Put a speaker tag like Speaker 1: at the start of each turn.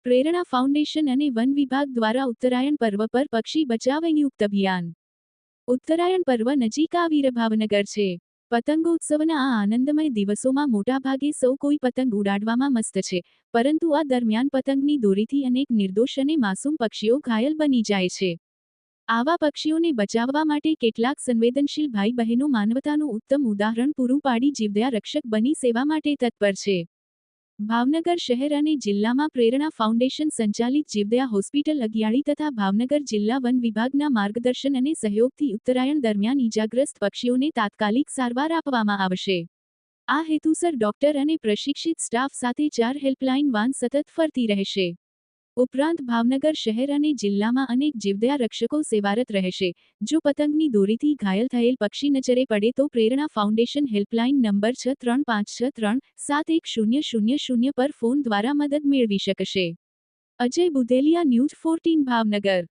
Speaker 1: પ્રેરણા ફાઉન્ડેશન અને વન વિભાગ દ્વારા ઉત્તરાયણ પર્વ પર પક્ષી બચાવ નિયુક્ત અભિયાન. ઉત્તરાયણ પર્વ નજીક આવી ભાવનગર છે. પતંગોત્સવના આ આનંદમય દિવસોમાં મોટાભાગે સૌ કોઈ પતંગ ઉડાડવામાં મસ્ત છે, પરંતુ આ દરમિયાન પતંગની દોરીથી અનેક નિર્દોષ અને માસૂમ પક્ષીઓ ઘાયલ બની જાય છે. આવા પક્ષીઓને બચાવવા માટે કેટલાક સંવેદનશીલ ભાઈ બહેનો માનવતાનું ઉત્તમ ઉદાહરણ પૂરું પાડી જીવદયા રક્ષક બની સેવા માટે તત્પર છે. ભાવનગર શહેર અને જિલ્લામાં પ્રેરણા ફાઉન્ડેશન સંચાલિત જીવદયા હોસ્પિટલ અગિયાળી તથા ભાવનગર જિલ્લા વન વિભાગના માર્ગદર્શન અને સહયોગથી ઉત્તરાયણ દરમિયાન ઈજાગ્રસ્ત પક્ષીઓને તાત્કાલિક સારવાર આપવામાં આવશે. આ હેતુસર ડોક્ટર અને પ્રશિક્ષિત સ્ટાફ સાથે 4 હેલ્પલાઇન વાન સતત ફરતી રહેશે. ઉપરાંત ભાવનગર શહેર અને જિલ્લામાં અનેક જીવદયા રક્ષકો સેવારત રહેશે. જો પતંગની દોરીથી ઘાયલ થયેલ પક્ષી નજરે પડે તો પ્રેરણા ફાઉન્ડેશન હેલ્પલાઇન નંબર 6356371000 પર ફોન દ્વારા મદદ મેળવી શકશે. અજય બુધેલિયા, ન્યૂઝ 14 ભાવનગર.